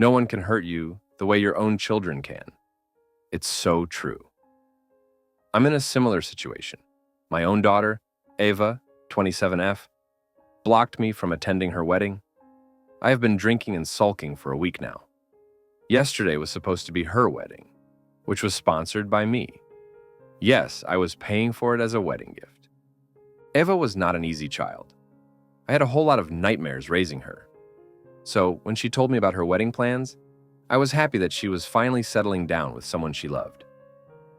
No one can hurt you the way your own children can. It's so true. I'm in a similar situation. My own daughter, Ava, 27F, blocked me from attending her wedding. I have been drinking and sulking for a week now. Yesterday was supposed to be her wedding, which was sponsored by me. Yes, I was paying for it as a wedding gift. Ava was not an easy child. I had a whole lot of nightmares raising her. So when she told me about her wedding plans, I was happy that she was finally settling down with someone she loved.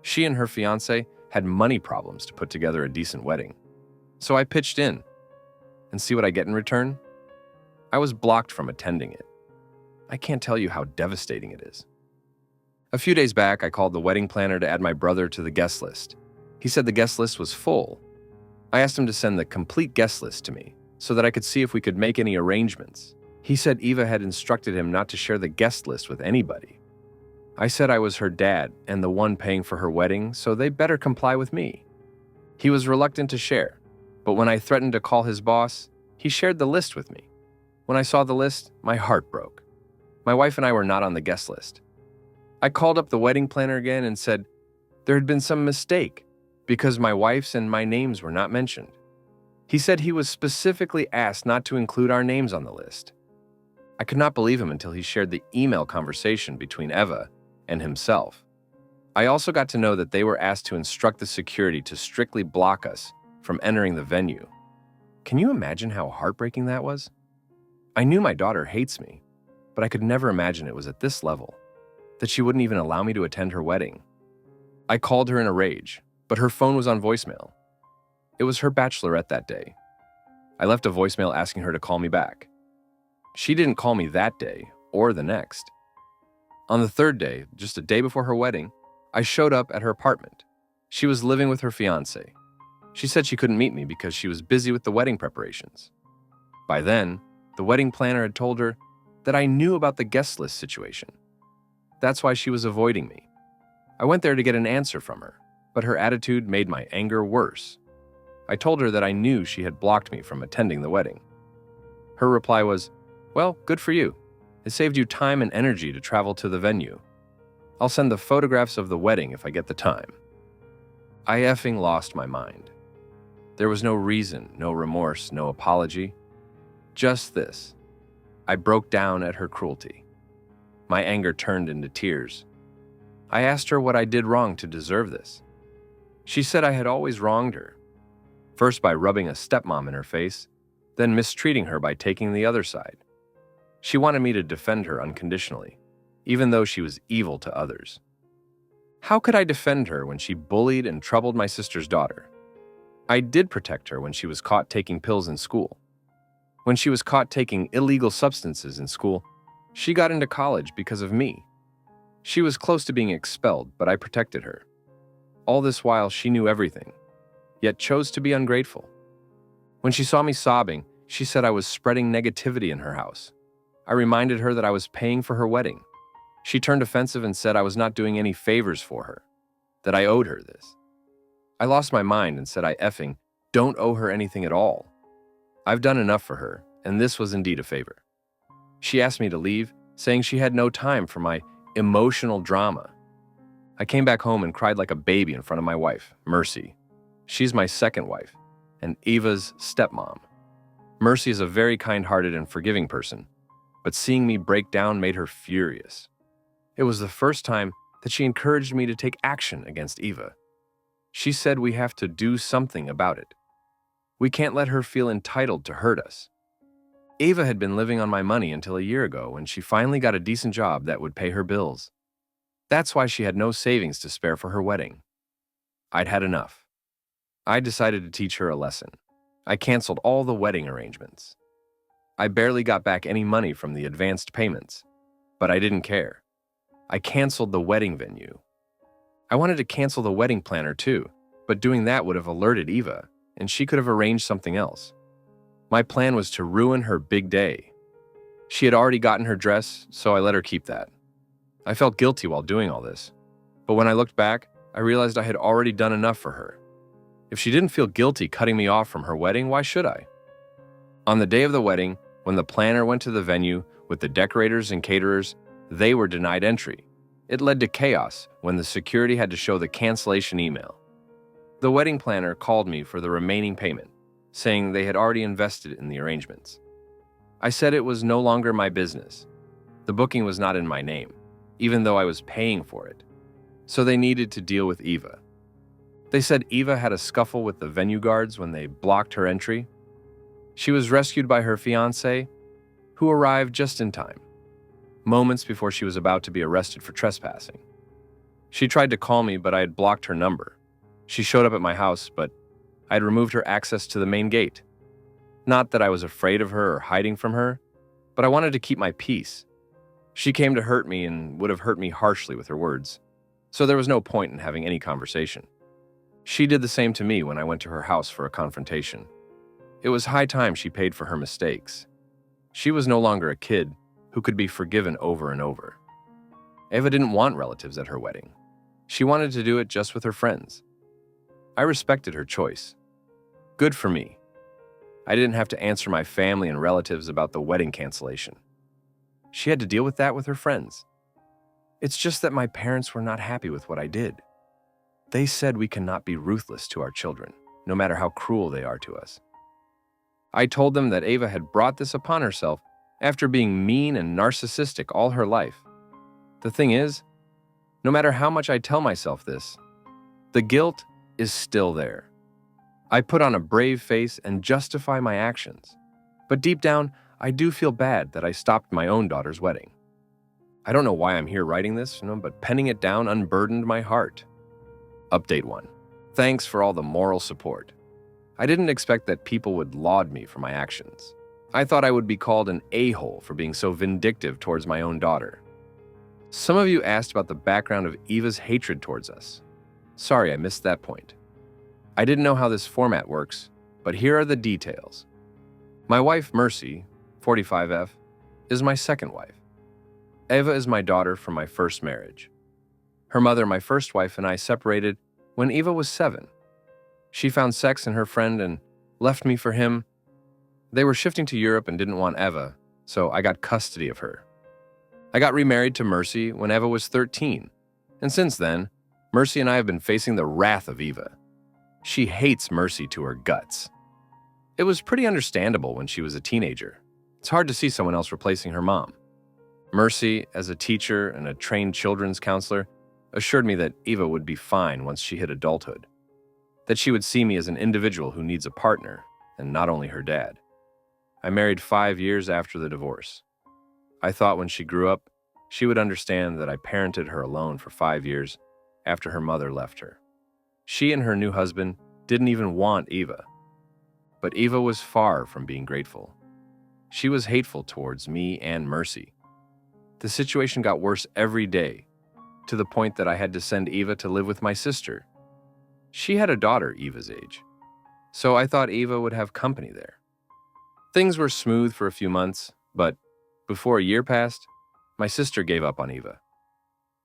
She and her fiancé had money problems to put together a decent wedding. So I pitched in. And see what I get in return? I was blocked from attending it. I can't tell you how devastating it is. A few days back, I called the wedding planner to add my brother to the guest list. He said the guest list was full. I asked him to send the complete guest list to me so that I could see if we could make any arrangements. He said Eva had instructed him not to share the guest list with anybody. I said I was her dad and the one paying for her wedding, so they better comply with me. He was reluctant to share, but when I threatened to call his boss, he shared the list with me. When I saw the list, my heart broke. My wife and I were not on the guest list. I called up the wedding planner again and said there had been some mistake because my wife's and my names were not mentioned. He said he was specifically asked not to include our names on the list. I could not believe him until he shared the email conversation between Eva and himself. I also got to know that they were asked to instruct the security to strictly block us from entering the venue. Can you imagine how heartbreaking that was? I knew my daughter hates me, but I could never imagine it was at this level, that she wouldn't even allow me to attend her wedding. I called her in a rage, but her phone was on voicemail. It was her bachelorette that day. I left a voicemail asking her to call me back. She didn't call me that day or the next. On the third day, just a day before her wedding, I showed up at her apartment. She was living with her fiancé. She said she couldn't meet me because she was busy with the wedding preparations. By then, the wedding planner had told her that I knew about the guest list situation. That's why she was avoiding me. I went there to get an answer from her, but her attitude made my anger worse. I told her that I knew she had blocked me from attending the wedding. Her reply was, "Well, good for you. It saved you time and energy to travel to the venue. I'll send the photographs of the wedding if I get the time." I effing lost my mind. There was no reason, no remorse, no apology. Just this. I broke down at her cruelty. My anger turned into tears. I asked her what I did wrong to deserve this. She said I had always wronged her. First by rubbing a stepmom in her face, then mistreating her by taking the other side. She wanted me to defend her unconditionally, even though she was evil to others. How could I defend her when she bullied and troubled my sister's daughter? I did protect her when she was caught taking pills in school. When she was caught taking illegal substances in school, she got into college because of me. She was close to being expelled, but I protected her. All this while, she knew everything, yet chose to be ungrateful. When she saw me sobbing, she said I was spreading negativity in her house. I reminded her that I was paying for her wedding. She turned offensive and said I was not doing any favors for her, that I owed her this. I lost my mind and said I effing don't owe her anything at all. I've done enough for her, and this was indeed a favor. She asked me to leave, saying she had no time for my emotional drama. I came back home and cried like a baby in front of my wife, Mercy. She's my second wife, and Eva's stepmom. Mercy is a very kind-hearted and forgiving person, but seeing me break down made her furious. It was the first time that she encouraged me to take action against Eva. She said we have to do something about it. We can't let her feel entitled to hurt us. Eva had been living on my money until a year ago when she finally got a decent job that would pay her bills. That's why she had no savings to spare for her wedding. I'd had enough. I decided to teach her a lesson. I canceled all the wedding arrangements. I barely got back any money from the advanced payments, but I didn't care. I canceled the wedding venue. I wanted to cancel the wedding planner too, but doing that would have alerted Eva, and she could have arranged something else. My plan was to ruin her big day. She had already gotten her dress, so I let her keep that. I felt guilty while doing all this, but when I looked back, I realized I had already done enough for her. If she didn't feel guilty cutting me off from her wedding, why should I? On the day of the wedding, when the planner went to the venue with the decorators and caterers, They were denied entry. It led to chaos when the security had to show the cancellation email. The wedding planner called me for the remaining payment, saying they had already invested in the arrangements. I said it was no longer my business. The booking was not in my name, even though I was paying for it. So they needed to deal with Eva. They said Eva had a scuffle with the venue guards when they blocked her entry. She was rescued by her fiancé, who arrived just in time, moments before she was about to be arrested for trespassing. She tried to call me, but I had blocked her number. She showed up at my house, but I had removed her access to the main gate. Not that I was afraid of her or hiding from her, but I wanted to keep my peace. She came to hurt me and would have hurt me harshly with her words, so there was no point in having any conversation. She did the same to me when I went to her house for a confrontation. It was high time she paid for her mistakes. She was no longer a kid who could be forgiven over and over. Eva didn't want relatives at her wedding. She wanted to do it just with her friends. I respected her choice. Good for me. I didn't have to answer my family and relatives about the wedding cancellation. She had to deal with that with her friends. It's just that my parents were not happy with what I did. They said we cannot be ruthless to our children, no matter how cruel they are to us. I told them that Eva had brought this upon herself after being mean and narcissistic all her life. The thing is, no matter how much I tell myself this, the guilt is still there. I put on a brave face and justify my actions, but deep down, I do feel bad that I stopped my own daughter's wedding. I don't know why I'm here writing this, but penning it down unburdened my heart. Update 1. Thanks for all the moral support. I didn't expect that people would laud me for my actions. I thought I would be called an a-hole for being so vindictive towards my own daughter. Some of you asked about the background of Eva's hatred towards us. Sorry, I missed that point. I didn't know how this format works, but here are the details. My wife, Mercy, 45F, is my second wife. Eva is my daughter from my first marriage. Her mother, my first wife, and I separated when Eva was 7. She found sex in her friend and left me for him. They were shifting to Europe and didn't want Eva, so I got custody of her. I got remarried to Mercy when Eva was 13, and since then, Mercy and I have been facing the wrath of Eva. She hates Mercy to her guts. It was pretty understandable when she was a teenager. It's hard to see someone else replacing her mom. Mercy, as a teacher and a trained children's counselor, assured me that Eva would be fine once she hit adulthood, that she would see me as an individual who needs a partner, and not only her dad. I married 5 years after the divorce. I thought when she grew up, she would understand that I parented her alone for 5 years after her mother left her. She and her new husband didn't even want Eva. But Eva was far from being grateful. She was hateful towards me and Mercy. The situation got worse every day, to the point that I had to send Eva to live with my sister. She had a daughter Eva's age, so I thought Eva would have company there. Things were smooth for a few months, but before a year passed, my sister gave up on Eva.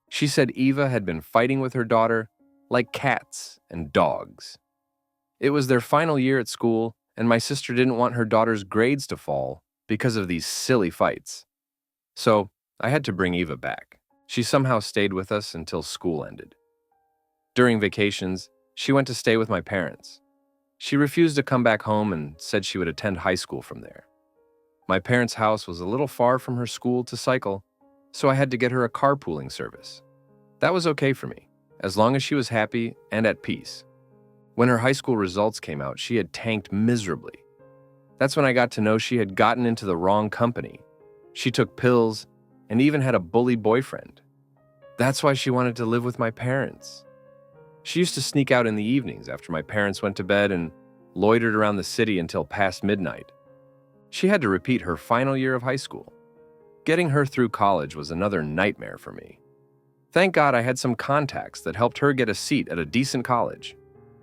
She said Eva had been fighting with her daughter like cats and dogs. It was their final year at school, and my sister didn't want her daughter's grades to fall because of these silly fights. So I had to bring Eva back. She somehow stayed with us until school ended. During vacations, she went to stay with my parents. She refused to come back home and said she would attend high school from there. My parents' house was a little far from her school to cycle, so I had to get her a carpooling service. That was okay for me, as long as she was happy and at peace. When her high school results came out, she had tanked miserably. That's when I got to know she had gotten into the wrong company. She took pills and even had a bully boyfriend. That's why she wanted to live with my parents. She used to sneak out in the evenings after my parents went to bed and loitered around the city until past midnight. She had to repeat her final year of high school. Getting her through college was another nightmare for me. Thank God I had some contacts that helped her get a seat at a decent college.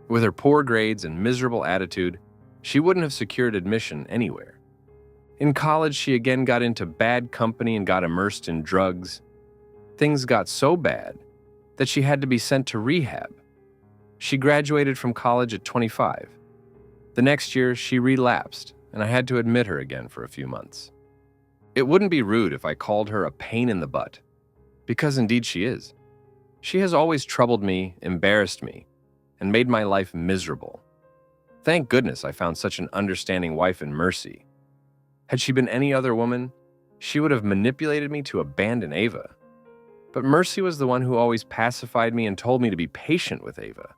With her poor grades and miserable attitude, she wouldn't have secured admission anywhere. In college, she again got into bad company and got immersed in drugs. Things got so bad that she had to be sent to rehab. She graduated from college at 25. The next year, she relapsed, and I had to admit her again for a few months. It wouldn't be rude if I called her a pain in the butt, Because indeed she is. She has always troubled me, embarrassed me, and made my life miserable. Thank goodness I found such an understanding wife in Mercy. Had she been any other woman, she would have manipulated me to abandon Ava. But Mercy was the one who always pacified me and told me to be patient with Ava.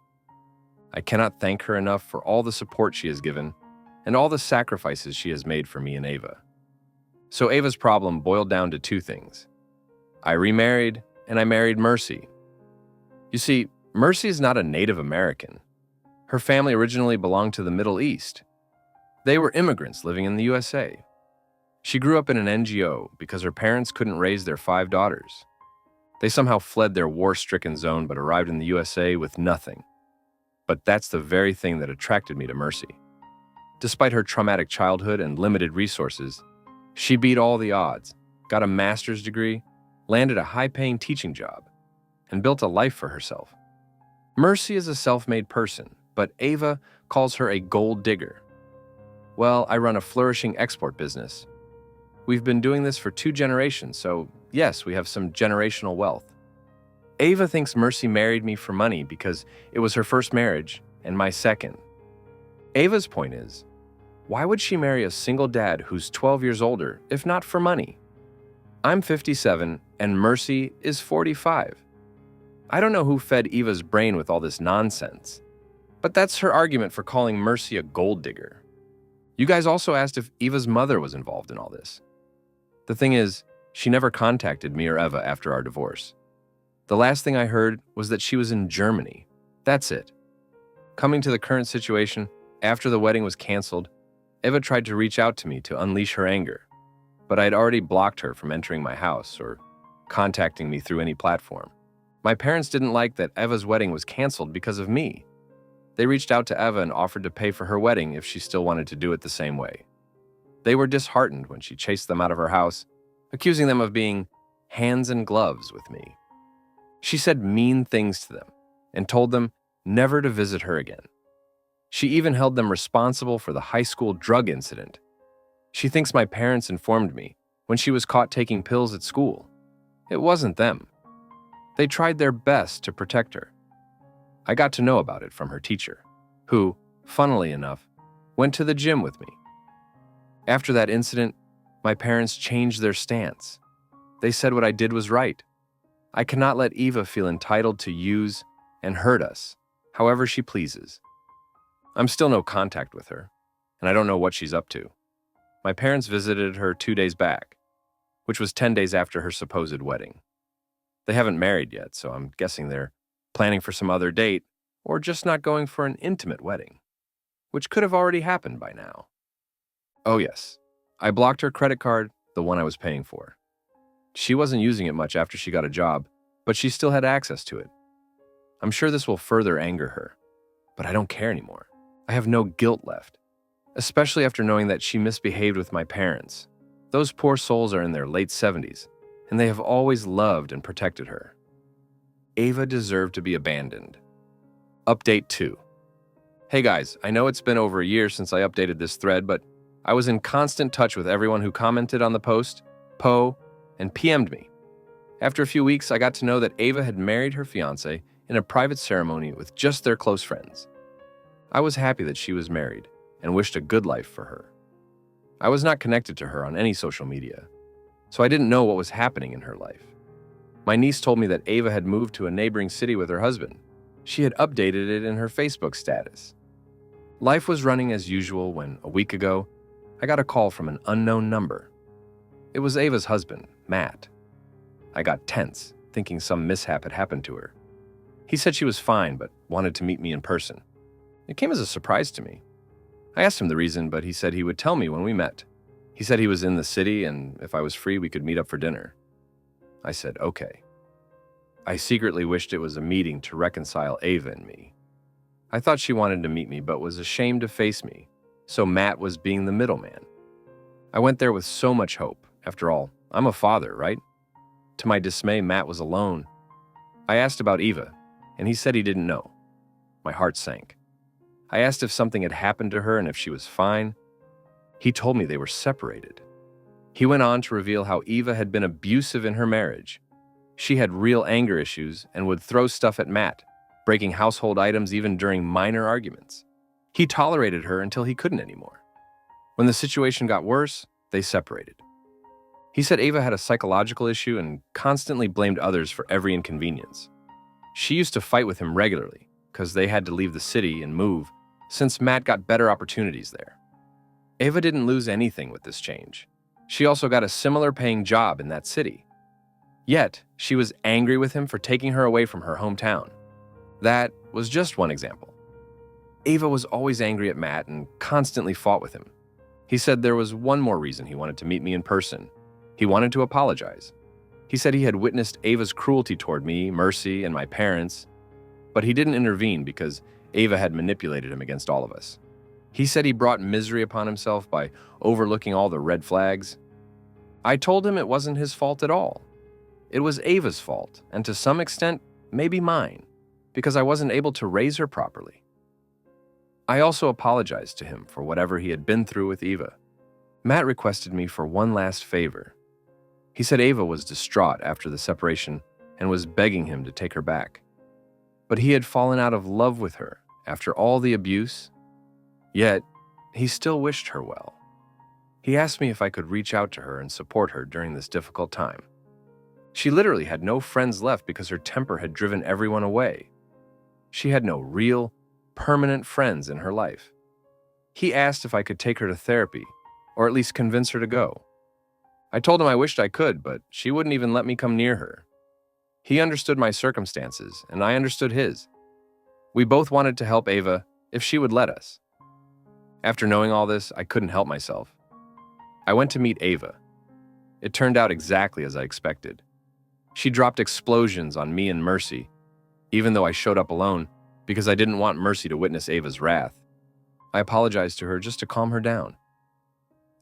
I cannot thank her enough for all the support she has given and all the sacrifices she has made for me and Ava. So Ava's problem boiled down to two things. I remarried and I married Mercy. You see, Mercy is not a Native American. Her family originally belonged to the Middle East. They were immigrants living in the USA. She grew up in an NGO because her parents couldn't raise their 5 daughters. They somehow fled their war-stricken zone but arrived in the USA with nothing. But that's the very thing that attracted me to Mercy. Despite her traumatic childhood and limited resources, she beat all the odds, got a master's degree, landed a high-paying teaching job, and built a life for herself. Mercy is a self-made person, but Ava calls her a gold digger. Well, I run a flourishing export business. We've been doing this for 2 generations, so yes, we have some generational wealth. Ava thinks Mercy married me for money because it was her first marriage and my second. Ava's point is, why would she marry a single dad who's 12 years older if not for money? I'm 57 and Mercy is 45. I don't know who fed Eva's brain with all this nonsense, but that's her argument for calling Mercy a gold digger. You guys also asked if Eva's mother was involved in all this. The thing is, she never contacted me or Eva after our divorce. The last thing I heard was that she was in Germany. That's it. Coming to the current situation, after the wedding was canceled, Eva tried to reach out to me to unleash her anger, but I had already blocked her from entering my house or contacting me through any platform. My parents didn't like that Eva's wedding was canceled because of me. They reached out to Eva and offered to pay for her wedding if she still wanted to do it the same way. They were disheartened when she chased them out of her house, accusing them of being hands and gloves with me. She said mean things to them and told them never to visit her again. She even held them responsible for the high school drug incident. She thinks my parents informed me when she was caught taking pills at school. It wasn't them. They tried their best to protect her. I got to know about it from her teacher, who, funnily enough, went to the gym with me. After that incident, my parents changed their stance. They said what I did was right. I cannot let Eva feel entitled to use and hurt us, however she pleases. I'm still no contact with her, and I don't know what she's up to. My parents visited her 2 days back, which was 10 days after her supposed wedding. They haven't married yet, so I'm guessing they're planning for some other date or just not going for an intimate wedding, which could have already happened by now. Oh yes, I blocked her credit card, the one I was paying for. She wasn't using it much after she got a job, but she still had access to it. I'm sure this will further anger her, but I don't care anymore. I have no guilt left, especially after knowing that she misbehaved with my parents. Those poor souls are in their late 70s, and they have always loved and protected her. Ava deserved to be abandoned. Update 2. Hey guys, I know it's been over a year since I updated this thread, but I was in constant touch with everyone who commented on the post, and PM'd me. After a few weeks, I got to know that Ava had married her fiancé in a private ceremony with just their close friends. I was happy that she was married and wished a good life for her. I was not connected to her on any social media, so I didn't know what was happening in her life. My niece told me that Ava had moved to a neighboring city with her husband. She had updated it in her Facebook status. Life was running as usual when, a week ago, I got a call from an unknown number. It was Ava's husband, Matt. I got tense, thinking some mishap had happened to her. He said she was fine, but wanted to meet me in person. It came as a surprise to me. I asked him the reason, but he said he would tell me when we met. He said he was in the city, and if I was free, we could meet up for dinner. I said, okay. I secretly wished it was a meeting to reconcile Ava and me. I thought she wanted to meet me, but was ashamed to face me, so Matt was being the middleman. I went there with so much hope. After all, I'm a father, right? To my dismay, Matt was alone. I asked about Eva, and he said he didn't know. My heart sank. I asked if something had happened to her and if she was fine. He told me they were separated. He went on to reveal how Eva had been abusive in her marriage. She had real anger issues and would throw stuff at Matt, breaking household items even during minor arguments. He tolerated her until he couldn't anymore. When the situation got worse, they separated. He said Ava had a psychological issue and constantly blamed others for every inconvenience. She used to fight with him regularly because they had to leave the city and move since Matt got better opportunities there. Ava didn't lose anything with this change. She also got a similar paying job in that city. Yet, she was angry with him for taking her away from her hometown. That was just one example. Ava was always angry at Matt and constantly fought with him. He said there was one more reason he wanted to meet me in person. He wanted to apologize. He said he had witnessed Ava's cruelty toward me, Mercy, and my parents, but he didn't intervene because Ava had manipulated him against all of us. He said he brought misery upon himself by overlooking all the red flags. I told him it wasn't his fault at all. It was Ava's fault, and to some extent, maybe mine, because I wasn't able to raise her properly. I also apologized to him for whatever he had been through with Ava. Matt requested me for one last favor. He said Ava was distraught after the separation and was begging him to take her back. But he had fallen out of love with her after all the abuse. Yet, he still wished her well. He asked me if I could reach out to her and support her during this difficult time. She literally had no friends left because her temper had driven everyone away. She had no real, permanent friends in her life. He asked if I could take her to therapy, or at least convince her to go. I told him I wished I could, but she wouldn't even let me come near her. He understood my circumstances, and I understood his. We both wanted to help Ava if she would let us. After knowing all this, I couldn't help myself. I went to meet Ava. It turned out exactly as I expected. She dropped explosions on me and Mercy, even though I showed up alone because I didn't want Mercy to witness Ava's wrath. I apologized to her just to calm her down.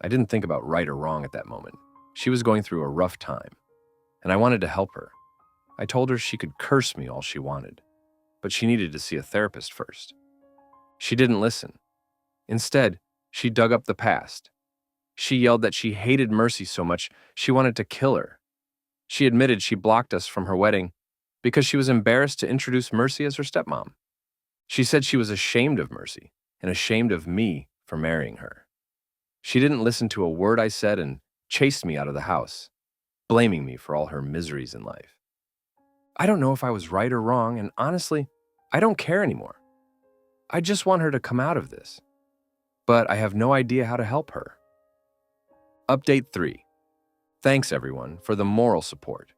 I didn't think about right or wrong at that moment. She was going through a rough time, and I wanted to help her. I told her she could curse me all she wanted, but she needed to see a therapist first. She didn't listen. Instead, she dug up the past. She yelled that she hated Mercy so much she wanted to kill her. She admitted she blocked us from her wedding because she was embarrassed to introduce Mercy as her stepmom. She said she was ashamed of Mercy and ashamed of me for marrying her. She didn't listen to a word I said and chased me out of the house, blaming me for all her miseries in life. I don't know if I was right or wrong, and honestly, I don't care anymore. I just want her to come out of this, but I have no idea how to help her. Update 3. Thanks everyone for the moral support.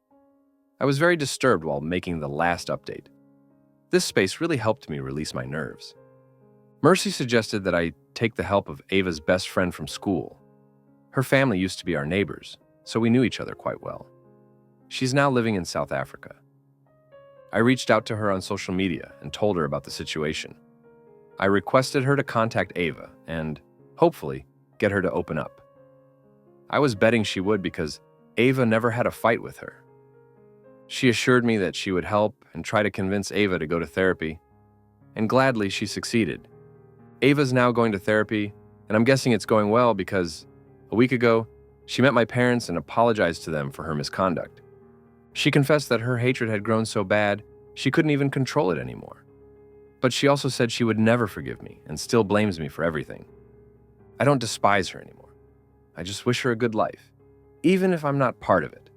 I was very disturbed while making the last update. This space really helped me release my nerves. Mercy suggested that I take the help of Ava's best friend from school. Her family used to be our neighbors, so we knew each other quite well. She's now living in South Africa. I reached out to her on social media and told her about the situation. I requested her to contact Ava and, hopefully, get her to open up. I was betting she would because Ava never had a fight with her. She assured me that she would help and try to convince Ava to go to therapy, and gladly she succeeded. Ava's now going to therapy, and I'm guessing it's going well because a week ago, she met my parents and apologized to them for her misconduct. She confessed that her hatred had grown so bad, she couldn't even control it anymore. But she also said she would never forgive me and still blames me for everything. I don't despise her anymore. I just wish her a good life, even if I'm not part of it.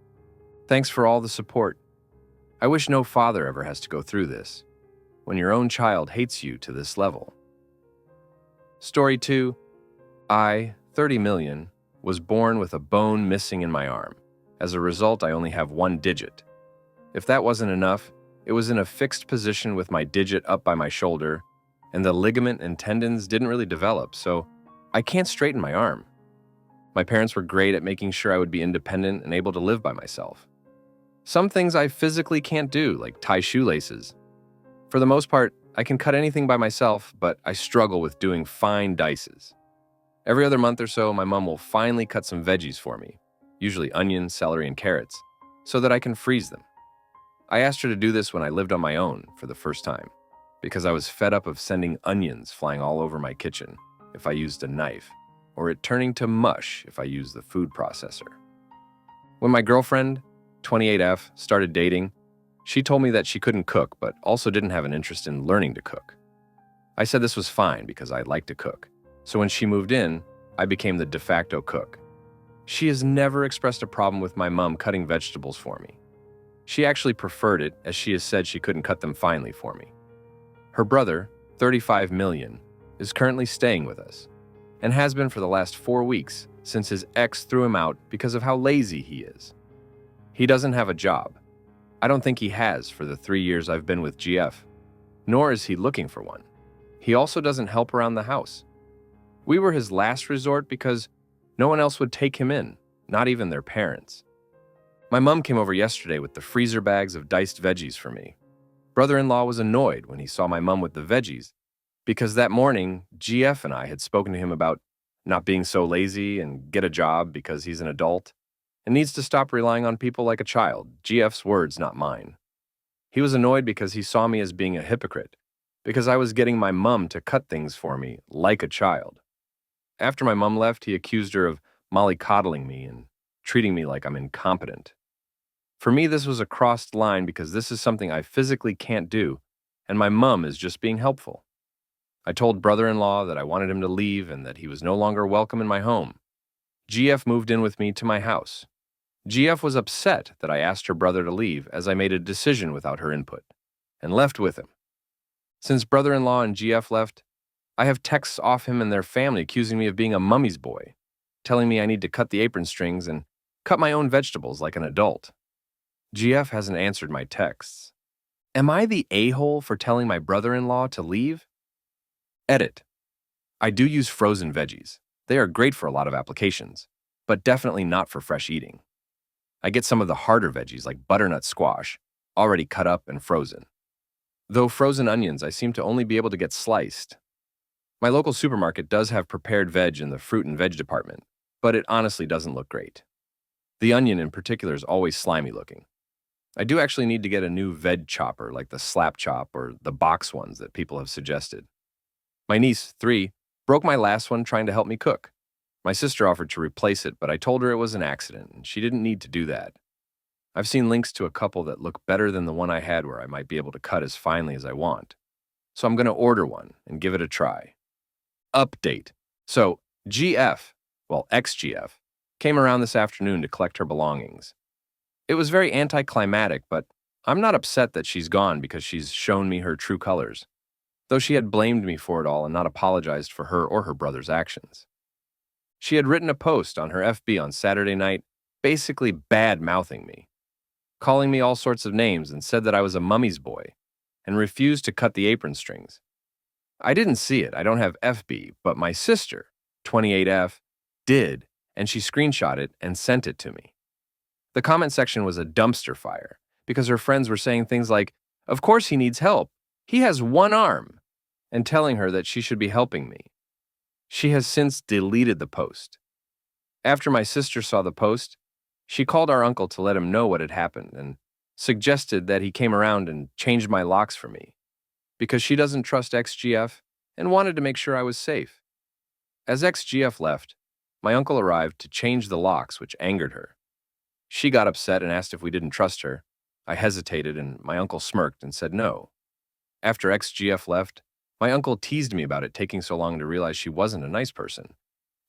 Thanks for all the support. I wish no father ever has to go through this, when your own child hates you to this level. Story 2. I, 30 million, was born with a bone missing in my arm. As a result, I only have one digit. If that wasn't enough, it was in a fixed position with my digit up by my shoulder, and the ligament and tendons didn't really develop, so I can't straighten my arm. My parents were great at making sure I would be independent and able to live by myself. Some things I physically can't do, like tie shoelaces. For the most part, I can cut anything by myself, but I struggle with doing fine dices. Every other month or so, my mom will finally cut some veggies for me, usually onions, celery, and carrots, so that I can freeze them. I asked her to do this when I lived on my own for the first time, because I was fed up of sending onions flying all over my kitchen if I used a knife, or it turning to mush if I used the food processor. When my girlfriend, 28F, started dating. She told me that she couldn't cook, but also didn't have an interest in learning to cook. I said this was fine because I like to cook. So when she moved in, I became the de facto cook. She has never expressed a problem with my mom cutting vegetables for me. She actually preferred it, as she has said she couldn't cut them finely for me. Her brother, 35 million, is currently staying with us, and has been for the last 4 weeks since his ex threw him out because of how lazy he is. He doesn't have a job. I don't think he has for the 3 years I've been with GF, nor is he looking for one. He also doesn't help around the house. We were his last resort because no one else would take him in, not even their parents. My mom came over yesterday with the freezer bags of diced veggies for me. Brother-in-law was annoyed when he saw my mom with the veggies because that morning, GF and I had spoken to him about not being so lazy and get a job because he's an adult and needs to stop relying on people like a child. GF's words, not mine. He was annoyed because he saw me as being a hypocrite, because I was getting my mom to cut things for me like a child. After my mom left, he accused her of mollycoddling me and treating me like I'm incompetent. For me, this was a crossed line because this is something I physically can't do, and my mom is just being helpful. I told brother-in-law that I wanted him to leave and that he was no longer welcome in my home. GF moved in with me to my house. GF was upset that I asked her brother to leave as I made a decision without her input, and left with him. Since brother-in-law and GF left, I have texts off him and their family accusing me of being a mummy's boy, telling me I need to cut the apron strings and cut my own vegetables like an adult. GF hasn't answered my texts. Am I the a-hole for telling my brother-in-law to leave? Edit. I do use frozen veggies. They are great for a lot of applications, but definitely not for fresh eating. I get some of the harder veggies like butternut squash, already cut up and frozen. Though frozen onions I seem to only be able to get sliced. My local supermarket does have prepared veg in the fruit and veg department, but it honestly doesn't look great. The onion in particular is always slimy looking. I do actually need to get a new veg chopper like the slap chop or the box ones that people have suggested. My niece, 3, broke my last one trying to help me cook. My sister offered to replace it, but I told her it was an accident and she didn't need to do that. I've seen links to a couple that look better than the one I had where I might be able to cut as finely as I want. So I'm going to order one and give it a try. Update. So, ex-GF, came around this afternoon to collect her belongings. It was very anticlimactic, but I'm not upset that she's gone because she's shown me her true colors, though she had blamed me for it all and not apologized for her or her brother's actions. She had written a post on her FB on Saturday night, basically bad-mouthing me, calling me all sorts of names and said that I was a mummy's boy and refused to cut the apron strings. I didn't see it, I don't have FB, but my sister, 28F, did, and she screenshot it and sent it to me. The comment section was a dumpster fire because her friends were saying things like, "Of course he needs help. He has one arm," and telling her that she should be helping me. She has since deleted the post. After my sister saw the post, she called our uncle to let him know what had happened and suggested that he came around and changed my locks for me, because she doesn't trust ex-GF and wanted to make sure I was safe. As ex-GF left, my uncle arrived to change the locks, which angered her. She got upset and asked if we didn't trust her. I hesitated, and my uncle smirked and said no. After ex-GF left, my uncle teased me about it taking so long to realize she wasn't a nice person.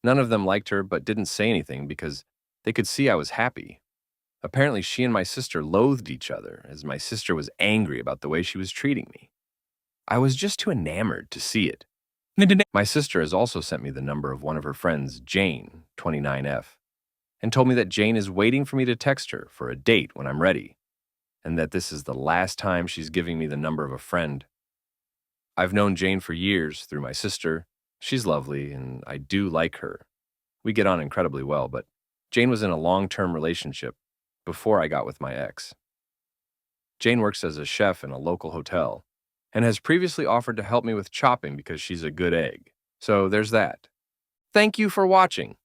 None of them liked her but didn't say anything because they could see I was happy. Apparently, she and my sister loathed each other, as my sister was angry about the way she was treating me. I was just too enamored to see it. My sister has also sent me the number of one of her friends, Jane, 29F, and told me that Jane is waiting for me to text her for a date when I'm ready, and that this is the last time she's giving me the number of a friend. I've known Jane for years through my sister. She's lovely, and I do like her. We get on incredibly well, but Jane was in a long-term relationship before I got with my ex. Jane works as a chef in a local hotel and has previously offered to help me with chopping because she's a good egg. So there's that. Thank you for watching.